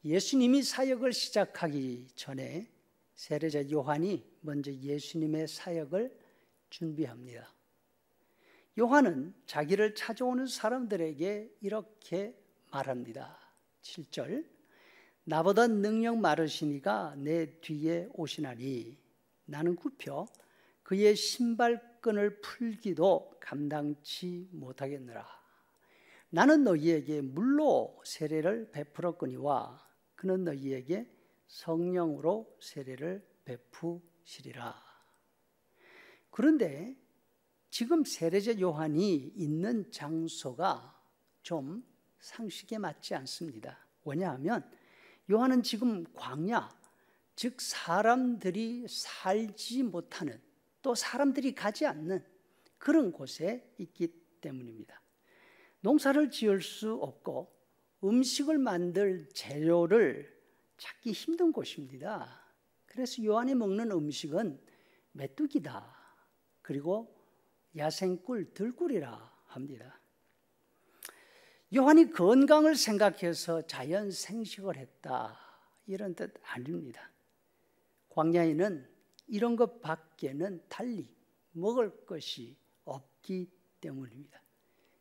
예수님이 사역을 시작하기 전에 세례자 요한이 먼저 예수님의 사역을 준비합니다. 요한은 자기를 찾아오는 사람들에게 이렇게 말합니다. 7절, 나보다 능력 많으시니가 내 뒤에 오시나니 나는 굽혀 그의 신발끈을 풀기도 감당치 못하겠느라. 나는 너희에게 물로 세례를 베풀었거니와 그는 너희에게 성령으로 세례를 베푸시리라. 그런데 지금 세례자 요한이 있는 장소가 좀 상식에 맞지 않습니다. 왜냐하면 요한은 지금 광야, 즉 사람들이 살지 못하는, 또 사람들이 가지 않는 그런 곳에 있기 때문입니다. 농사를 지을 수 없고 음식을 만들 재료를 찾기 힘든 곳입니다. 그래서 요한이 먹는 음식은 메뚜기다, 그리고 야생꿀, 들꿀이라 합니다. 요한이 건강을 생각해서 자연 생식을 했다, 이런 뜻 아닙니다. 광야에는 이런 것 밖에는 달리 먹을 것이 없기 때문입니다.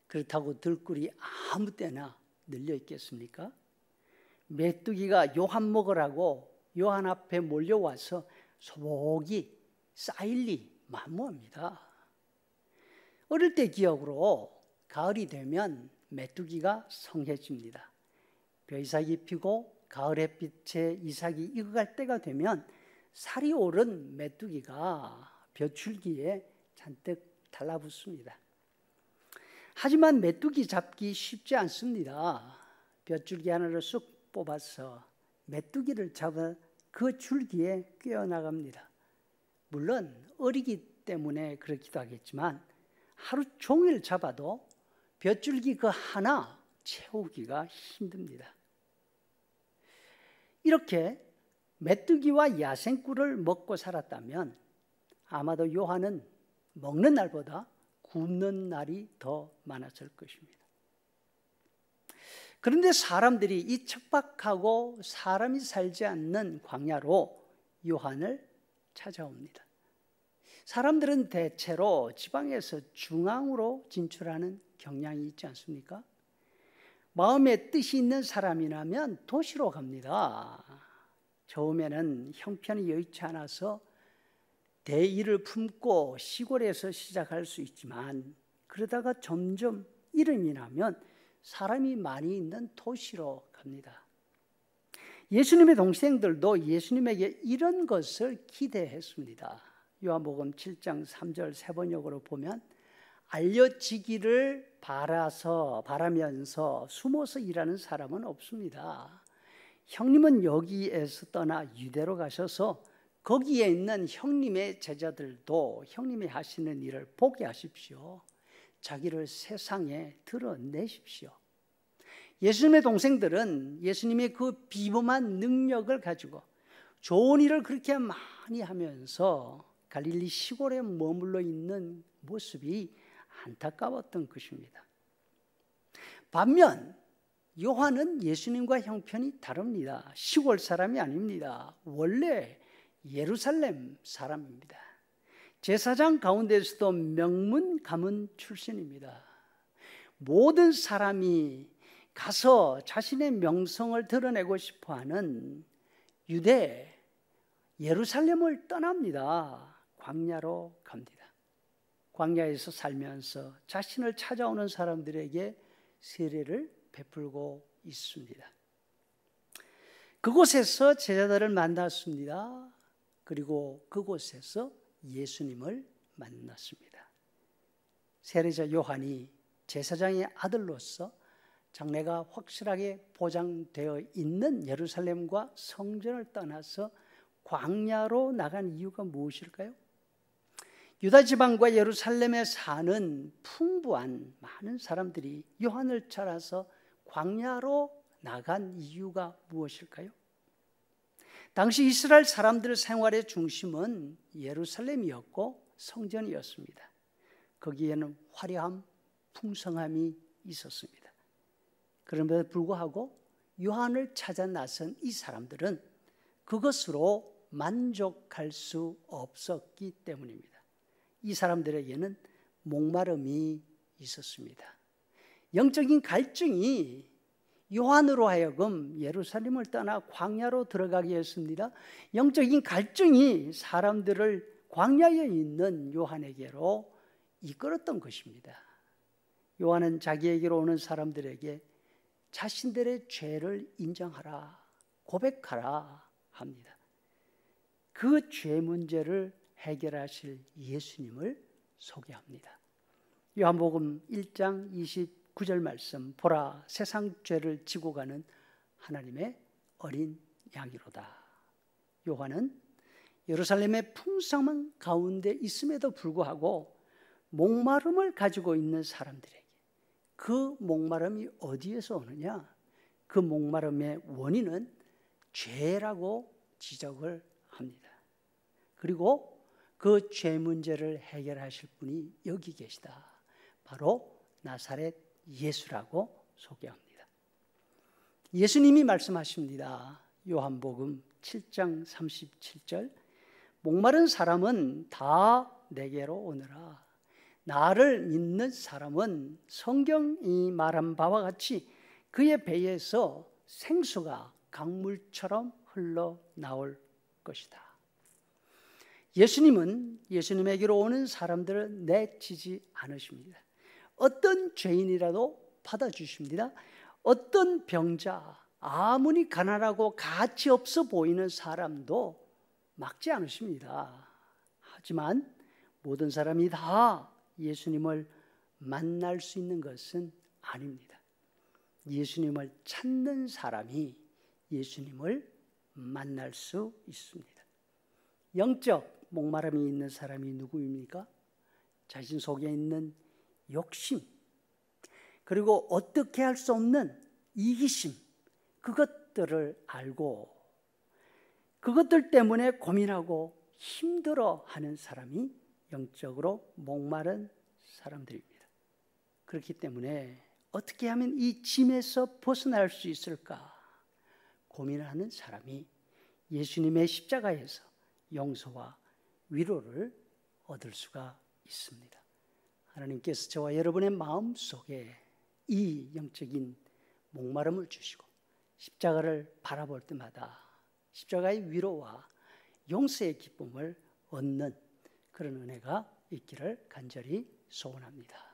그렇다고 들꿀이 아무 때나 널려 있겠습니까? 메뚜기가 요한 먹으라고 요한 앞에 몰려와서 소복이 쌓일 리 만무합니다. 어릴 때 기억으로 가을이 되면 메뚜기가 성해집니다. 벼이삭이 피고 가을 햇빛에 이삭이 익어갈 때가 되면 살이 오른 메뚜기가 벼줄기에 잔뜩 달라붙습니다. 하지만 메뚜기 잡기 쉽지 않습니다. 벼줄기 하나를 쑥 뽑아서 메뚜기를 잡아 그 줄기에 꿰어나갑니다. 물론 어리기 때문에 그렇기도 하겠지만 하루 종일 잡아도 벼줄기 그 하나 채우기가 힘듭니다. 이렇게 메뚜기와 야생꿀을 먹고 살았다면 아마도 요한은 먹는 날보다 굶는 날이 더 많았을 것입니다. 그런데 사람들이 이 척박하고 사람이 살지 않는 광야로 요한을 찾아옵니다. 사람들은 대체로 지방에서 중앙으로 진출하는 경향이 있지 않습니까? 마음에 뜻이 있는 사람이라면 도시로 갑니다. 처음에는 형편이 여의치 않아서 대의를 품고 시골에서 시작할 수 있지만 그러다가 점점 이름이 나면 사람이 많이 있는 도시로 갑니다. 예수님의 동생들도 예수님에게 이런 것을 기대했습니다. 요한복음 7장 3절 세번역으로 보면 알려지기를 바라면서 숨어서 일하는 사람은 없습니다. 형님은 여기에서 떠나 유대로 가셔서 거기에 있는 형님의 제자들도 형님이 하시는 일을 보게 하십시오. 자기를 세상에 드러내십시오. 예수님의 동생들은 예수님의 그 비범한 능력을 가지고 좋은 일을 그렇게 많이 하면서 갈릴리 시골에 머물러 있는 모습이 안타까웠던 것입니다. 반면 요한은 예수님과 형편이 다릅니다. 시골 사람이 아닙니다. 원래 예루살렘 사람입니다. 제사장 가운데서도 명문 가문 출신입니다. 모든 사람이 가서 자신의 명성을 드러내고 싶어하는 유대 예루살렘을 떠납니다. 광야로 갑니다. 광야에서 살면서 자신을 찾아오는 사람들에게 세례를 베풀고 있습니다. 그곳에서 제자들을 만났습니다. 그리고 그곳에서 예수님을 만났습니다. 세례자 요한이 제사장의 아들로서 장래가 확실하게 보장되어 있는 예루살렘과 성전을 떠나서 광야로 나간 이유가 무엇일까요? 유다 지방과 예루살렘에 사는 풍부한 많은 사람들이 요한을 따라서 광야로 나간 이유가 무엇일까요? 당시 이스라엘 사람들의 생활의 중심은 예루살렘이었고 성전이었습니다. 거기에는 화려함, 풍성함이 있었습니다. 그럼에도 불구하고 요한을 찾아 나선 이 사람들은 그것으로 만족할 수 없었기 때문입니다. 이 사람들에게는 목마름이 있었습니다. 영적인 갈증이 요한으로 하여금 예루살렘을 떠나 광야로 들어가게 했습니다. 영적인 갈증이 사람들을 광야에 있는 요한에게로 이끌었던 것입니다. 요한은 자기에게로 오는 사람들에게 자신들의 죄를 인정하라, 고백하라 합니다. 그 죄 문제를 해결하실 예수님을 소개합니다. 요한복음 1장 29절 말씀, 보라 세상 죄를 지고 가는 하나님의 어린 양이로다. 요한은 예루살렘의 풍성한 가운데 있음에도 불구하고 목마름을 가지고 있는 사람들에게 그 목마름이 어디에서 오느냐? 그 목마름의 원인은 죄라고 지적을 합니다. 그리고 그 죄 문제를 해결하실 분이 여기 계시다. 바로 나사렛 예수라고 소개합니다. 예수님이 말씀하십니다. 요한복음 7장 37절, 목마른 사람은 다 내게로 오너라. 나를 믿는 사람은 성경이 말한 바와 같이 그의 배에서 생수가 강물처럼 흘러나올 것이다. 예수님은 예수님에게로 오는 사람들을 내치지 않으십니다. 어떤 죄인이라도 받아주십니다. 어떤 병자, 아무리 가난하고 가치 없어 보이는 사람도 막지 않으십니다. 하지만 모든 사람이 다 예수님을 만날 수 있는 것은 아닙니다. 예수님을 찾는 사람이 예수님을 만날 수 있습니다. 영적 목마름이 있는 사람이 누구입니까? 자신 속에 있는 욕심, 그리고 어떻게 할 수 없는 이기심, 그것들을 알고 그것들 때문에 고민하고 힘들어하는 사람이 영적으로 목마른 사람들입니다. 그렇기 때문에 어떻게 하면 이 짐에서 벗어날 수 있을까 고민하는 사람이 예수님의 십자가에서 용서와 위로를 얻을 수가 있습니다. 하나님께서 저와 여러분의 마음속에 이 영적인 목마름을 주시고 십자가를 바라볼 때마다 십자가의 위로와 용서의 기쁨을 얻는 그런 은혜가 있기를 간절히 소원합니다.